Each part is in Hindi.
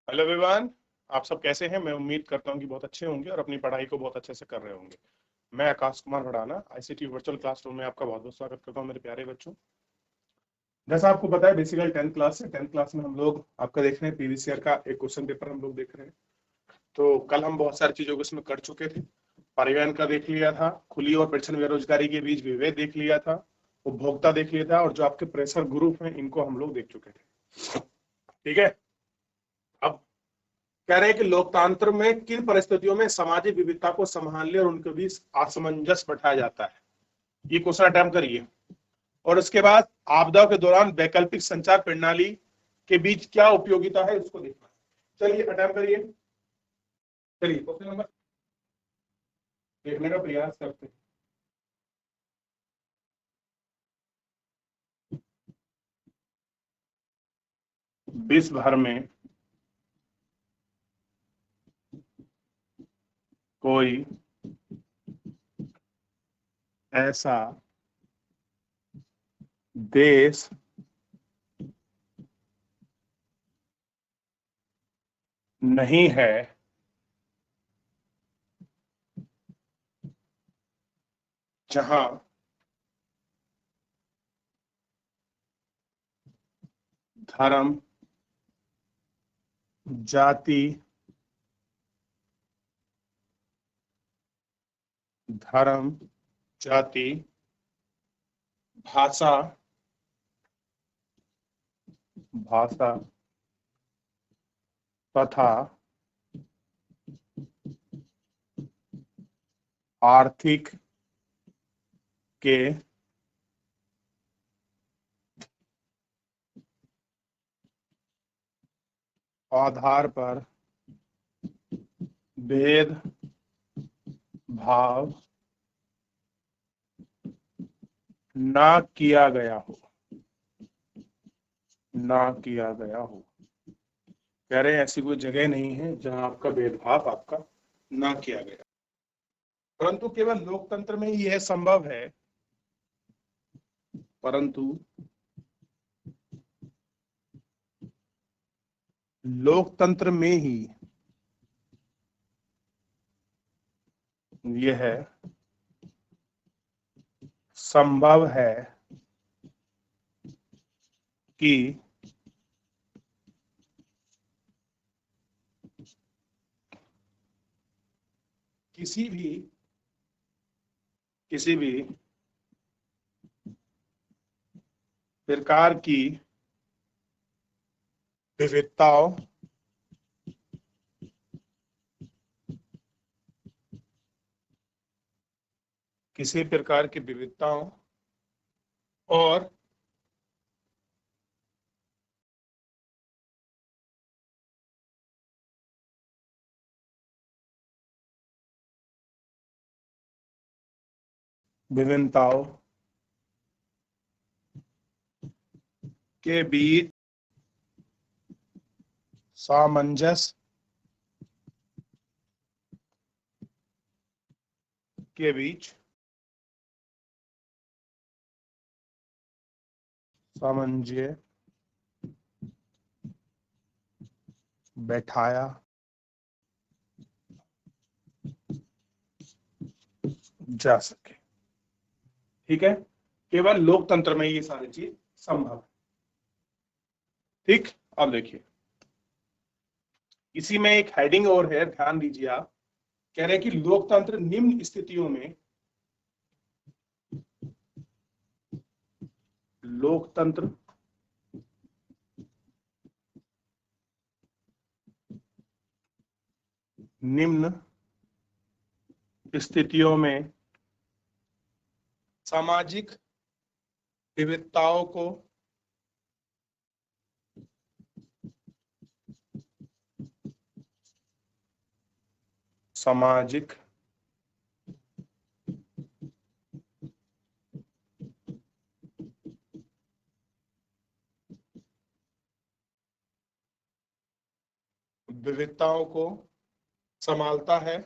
Hello everyone. आप सब कैसे हैं? मैं उम्मीद करता हूं कि बहुत अच्छे होंगे और अपनी पढ़ाई को बहुत अच्छे से कर रहे होंगे। मैं Akash Kumar Bhadana ICT virtual classroom में आपका बहुत बहुत स्वागत करता हूं मेरे प्यारे बच्चों। जैसा आपको पता है बेसिकली 10th क्लास है। 10th क्लास में हम लोग आपका देख रहे हैं प्रीवियस ईयर का एक क्वेश्चन पेपर हम लोग देख रहे हैं। तो कल हम बहुत सारी चीजों को इसमें कर चुके थे। परिवहन का देख लिया था, खुली और प्रच्छन्न बेरोजगारी के बीच विभेद देख लिया था, उपभोक्ता देख लिया था, और जो आपके प्रेशर ग्रुप हैं इनको हम लोग देख चुके थे। ठीक है। अब कह रहे हैं कि लोकतंत्र में किन परिस्थितियों में सामाजिक विविधता को संभालने और उनके बीच असमंजस बैठाया जाता है, ये क्वेश्चन अटेम्प्ट करिए। और उसके बाद आपदाओं के दौरान वैकल्पिक संचार प्रणाली के बीच क्या उपयोगिता है उसको देखना। चलिए अटेम्प्ट करिए। चलिए क्वेश्चन नंबर देखने का प्रयास करते हैं। विश्व भर में कोई ऐसा देश नहीं है जहां धर्म, जाति, धर्म, जाति, भाषा, भाषा तथा आर्थिक के आधार पर भेद भाव ना किया गया हो, ना किया गया हो। कह रहे हैं ऐसी कोई जगह नहीं है जहां आपका भेदभाव आपका ना किया गया, परंतु केवल लोकतंत्र में ही यह संभव है। परंतु लोकतंत्र में ही यह संभव है कि किसी भी प्रकार की विविधताओं किसी प्रकार की विविधताओं और विभिन्नताओं के बीच सामंजस्य के बीच सामंजस्य बैठाया जा सके। ठीक है। केवल लोकतंत्र में ये सारी चीज संभव है। ठीक। अब देखिए इसी में एक हेडिंग और है, ध्यान दीजिए आप। कह रहे हैं कि लोकतंत्र निम्न स्थितियों में, लोकतंत्र निम्न स्थितियों में सामाजिक विविधताओं को सामाजिक विविधताओं को संभालता है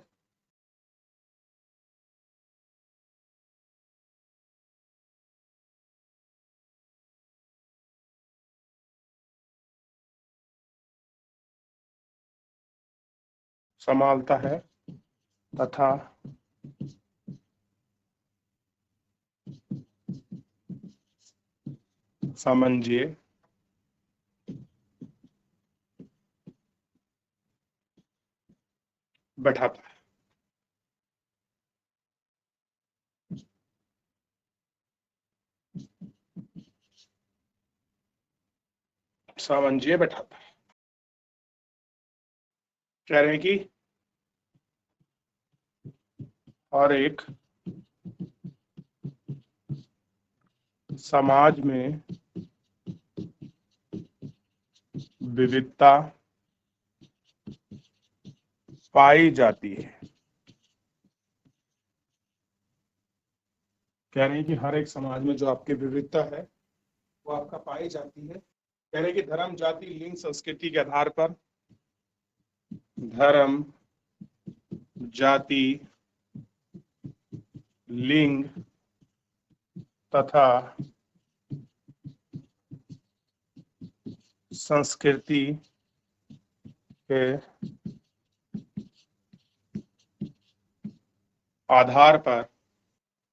संभालता है तथा सामंजस्य बैठाता है। सामंजस्य बैठाता है। कह रहे हैं कि हर एक समाज में विविधता पाई जाती है। कह रहे हैं कि हर एक समाज में जो आपकी विविधता है वो आपका पाई जाती है। कह रहे हैं कि धर्म, जाति, लिंग, संस्कृति के आधार पर, धर्म, जाति, लिंग तथा संस्कृति के आधार पर,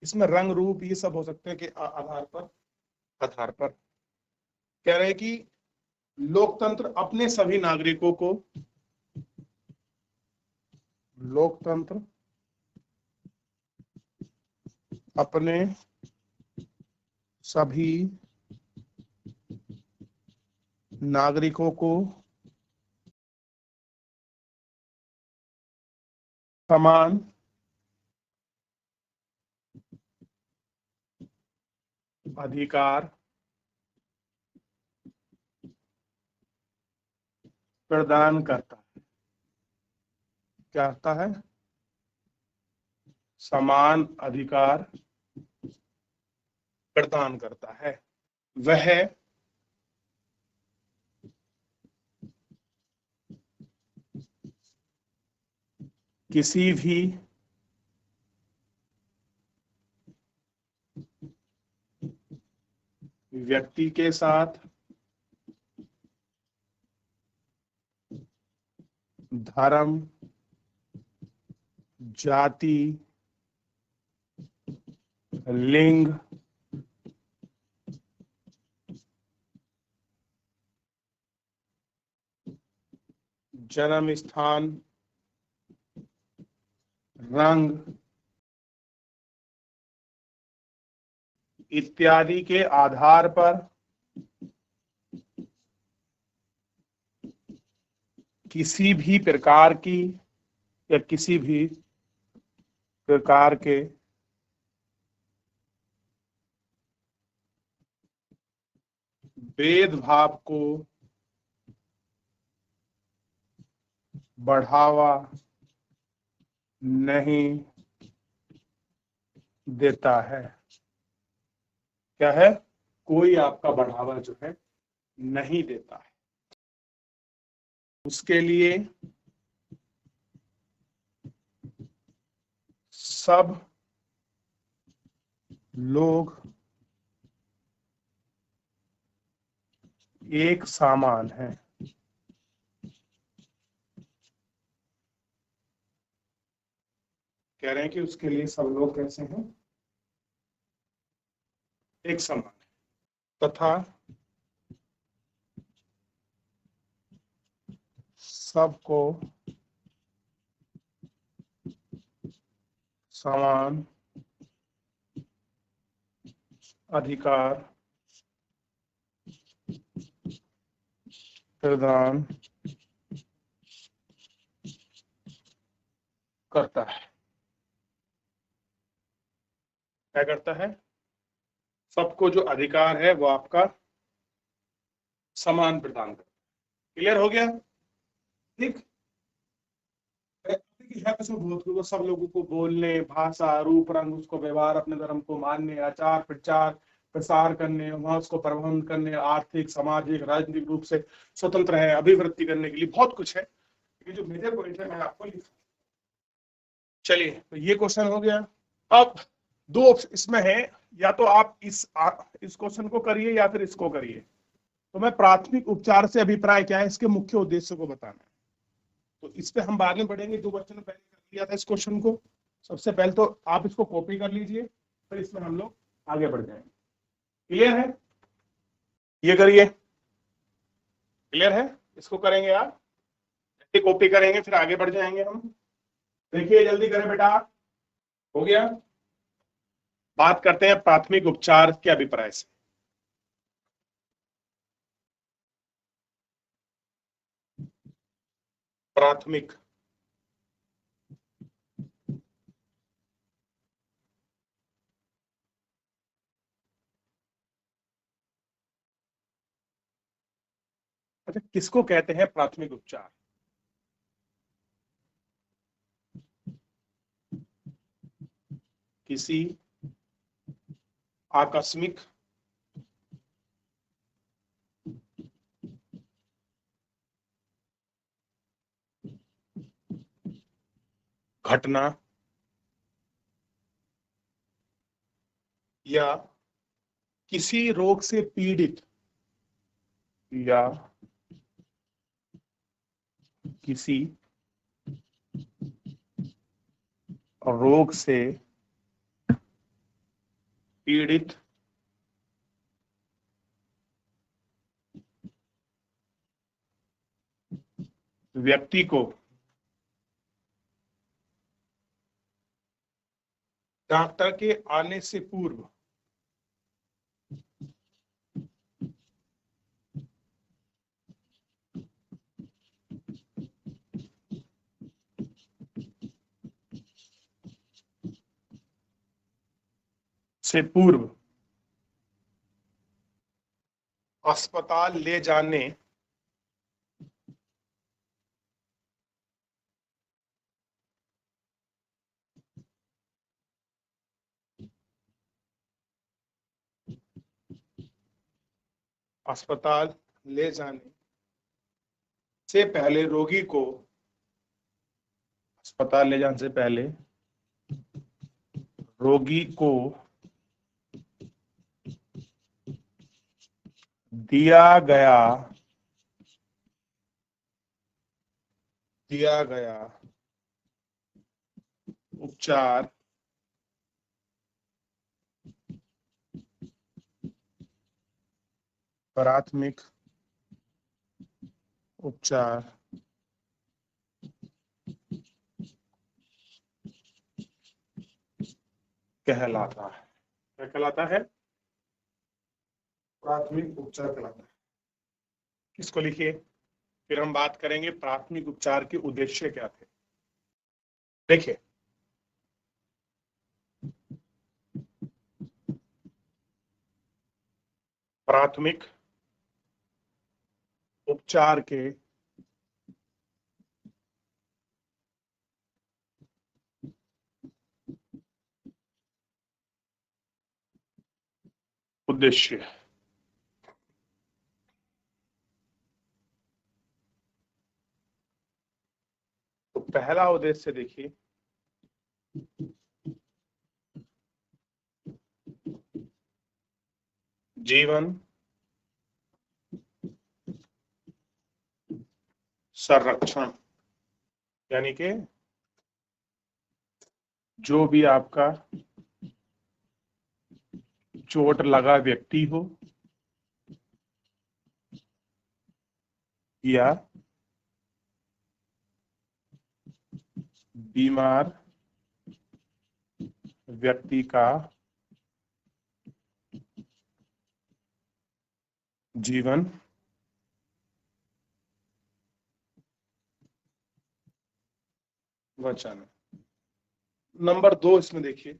इसमें रंग रूप ये सब हो सकते हैं कि आधार पर कह रहे हैं कि लोकतंत्र अपने सभी नागरिकों को, लोकतंत्र अपने सभी नागरिकों को समान अधिकार प्रदान करता है। क्या करता है? समान अधिकार प्रदान करता है। वह किसी भी व्यक्ति के साथ धर्म, जाति, लिंग, जन्म स्थान, रंग इत्यादि के आधार पर किसी भी प्रकार की या किसी भी प्रकार के भेदभाव को बढ़ावा नहीं देता है। क्या है? कोई आपका बढ़ावा जो है नहीं देता है। उसके लिए सब लोग एक समान है। कह रहे हैं कि उसके लिए सब लोग कैसे हैं? एक समान है तथा सबको समान अधिकार प्रदान करता है। क्या करता है? सबको जो अधिकार है वो आपका समान प्रदान करता है। क्लियर हो गया? ठीक। सब लोगों को बोलने, भाषा, रूप, रंग, उसको व्यवहार, अपने धर्म को मानने, आचार प्रचार प्रसार करने, वहां उसको प्रबंध करने, आर्थिक, सामाजिक, राजनीतिक रूप से स्वतंत्र है, अभिवृद्धि करने के लिए बहुत कुछ है। ये जो मेजर पॉइंट है मैं आपको लिख। चलिए, तो ये क्वेश्चन हो गया। अब दो इसमें है, या तो आप इस क्वेश्चन को करिए या फिर इसको करिए। तो मैं प्राथमिक उपचार से अभिप्राय क्या है, इसके मुख्य उद्देश्य को बताना है। तो इस पे हम बाद में पढ़ेंगे, 2 बच्चों ने पहले कर लिया था इस क्वेश्चन को। सबसे पहले तो आप इसको कॉपी कर लीजिए, फिर इसमें हम लोग आगे बढ़ जाएंगे। क्लियर है? ये करिए, क्लियर है? इसको करेंगे आप, कॉपी करेंगे, फिर आगे बढ़ जाएंगे हम। देखिए जल्दी करें बेटा, हो गया। बात करते हैं प्राथमिक उपचार के अभिप्राय से। प्राथमिक अच्छा, किसको कहते हैं प्राथमिक उपचार? किसी आकस्मिक घटना या किसी रोग से पीड़ित या किसी रोग से पीड़ित व्यक्ति को डॉक्टर के आने से पूर्व अस्पताल ले जाने अस्पताल ले जाने से पहले रोगी को अस्पताल ले जाने से पहले रोगी को दिया गया उपचार प्राथमिक उपचार कहलाता है। क्या कहलाता है? प्राथमिक उपचार कहलाता है। इसको लिखिए, फिर हम बात करेंगे प्राथमिक उपचार के उद्देश्य क्या थे। देखिए, प्राथमिक उपचार के उद्देश्य, तो पहला उद्देश्य देखिए, जीवन संरक्षण, यानी कि जो भी आपका चोट लगा व्यक्ति हो या बीमार व्यक्ति का जीवन बचाना। नंबर 2 इसमें देखिए,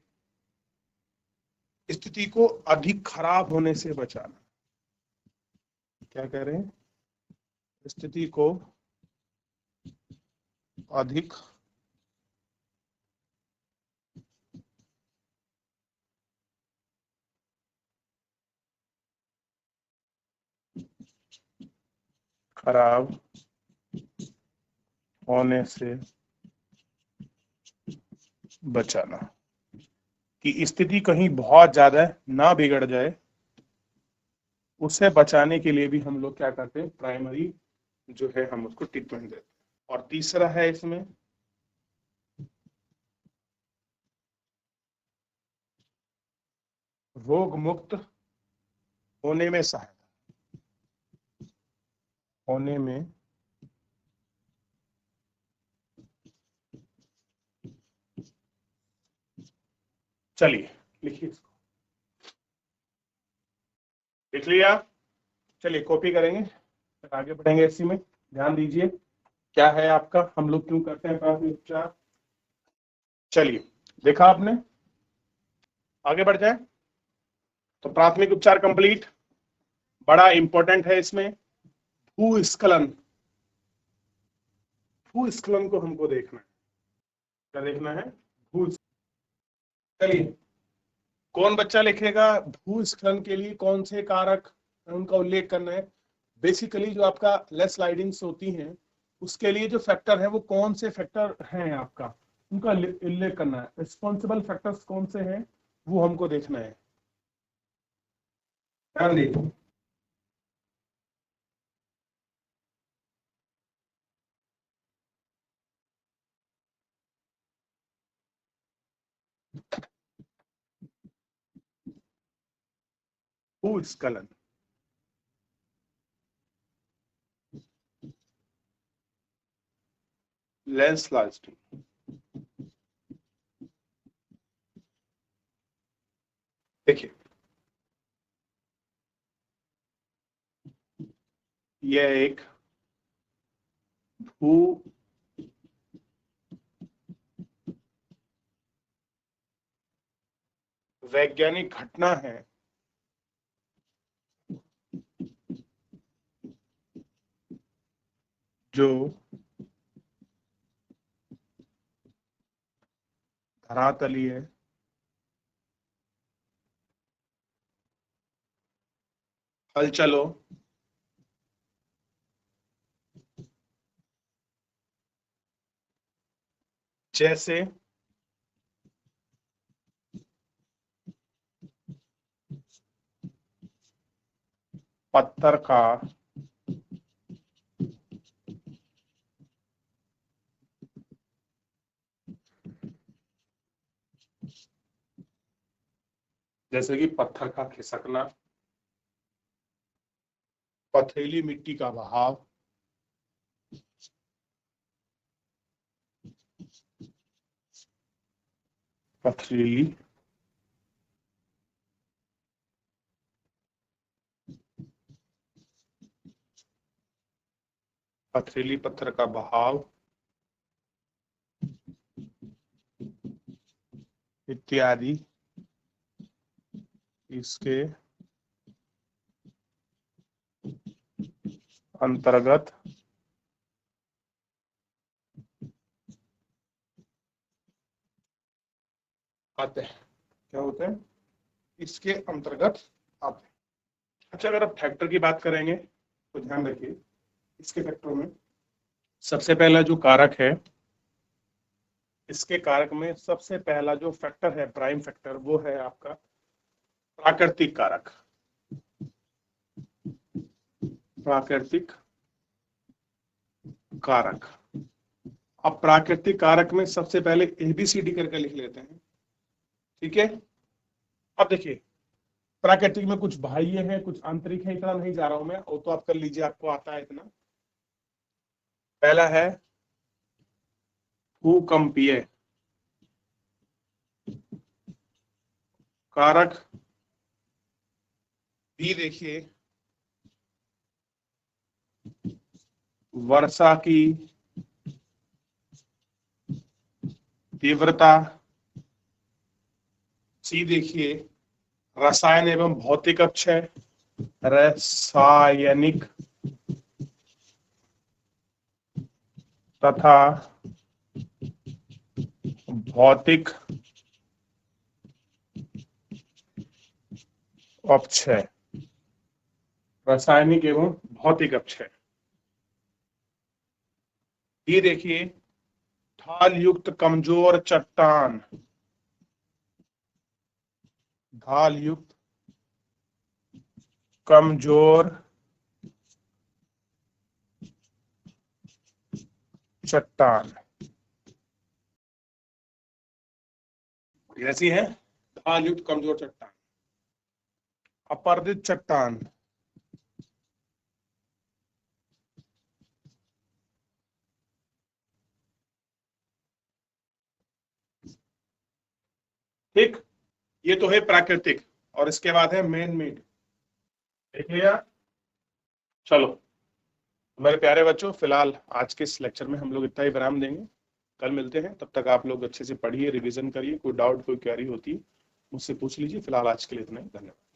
स्थिति को अधिक खराब होने से बचाना। क्या कह रहे हैं? स्थिति को अधिक खराब होने से बचाना, कि स्थिति कहीं बहुत ज्यादा ना बिगड़ जाए, उससे बचाने के लिए भी हम लोग क्या करते हैं, प्राइमरी जो है हम उसको ट्रीटमेंट देते हैं। और तीसरा है इसमें रोग मुक्त होने में सहायता, होने में चलिए लिखिए इसको, लिख लिया। चलिए कॉपी करेंगे, फिर आगे बढ़ेंगे इसी में। ध्यान दीजिए क्या है आपका, हम लोग क्यों करते हैं प्राथमिक उपचार। चलिए देखा आपने, आगे बढ़ जाए। तो प्राथमिक उपचार कंप्लीट। बड़ा इंपॉर्टेंट है इसमें भूस्खलन, भूस्खलन को हमको देखना है। क्या देखना है? भू, चलिए कौन बच्चा लिखेगा भूस्खलन के लिए कौन से कारक उनका उल्लेख करना है। बेसिकली जो आपका लेस स्लाइडिंग्स होती हैं उसके लिए जो फैक्टर है वो कौन से फैक्टर हैं आपका, उनका उल्लेख करना है। रिस्पॉन्सिबल फैक्टर्स कौन से हैं वो हमको देखना है। ध्यान दीजिए। भूस्खलन, लैंडस्लाइडिंग, देखिए यह एक भू वैज्ञानिक घटना है जो धरातलीय हलचलों जैसे पत्थर का जैसे कि पत्थर का खिसकना, पथरीली मिट्टी का बहाव, पथरीली पथरीली पत्थर का बहाव इत्यादि इसके अंतर्गत आते हैं। क्या होते हैं? इसके अंतर्गत आते हैं। अच्छा अगर आप फैक्टर की बात करेंगे तो ध्यान रखिए इसके फैक्टर में सबसे पहला जो कारक है, इसके कारक में सबसे पहला जो फैक्टर है प्राइम फैक्टर वो है आपका प्राकृतिक कारक। प्राकृतिक कारक, अब प्राकृतिक कारक में सबसे पहले एबीसीडी करके लिख लेते हैं, ठीक है। अब देखिए प्राकृतिक में कुछ बाह्य है कुछ आंतरिक है, इतना नहीं जा रहा हूं मैं, वो तो आप कर लीजिए, आपको आता है इतना। पहला है भूकंपीय कारक, बी देखिए वर्षा की तीव्रता, सी देखिए रसायन एवं भौतिक अक्षय, रासायनिक तथा भौतिक अपक्षय, रासायनिक एवं भौतिक अपक्षय। ये देखिए ढाल युक्त कमजोर चट्टान, ढाल युक्त कमजोर चट्टान, ऐसी है ढाल युक्त कमजोर चट्टान। अपरदित चट्टान, ठीक, ये तो है प्राकृतिक, और इसके बाद है मैन मेड। देख लिया। चलो मेरे प्यारे बच्चों, फिलहाल आज के इस लेक्चर में हम लोग इतना ही विराम देंगे। कल मिलते हैं, तब तक आप लोग अच्छे से पढ़िए, रिवीजन करिए, कोई डाउट कोई क्वेरी होती है मुझसे पूछ लीजिए। फिलहाल आज के लिए इतना ही, धन्यवाद।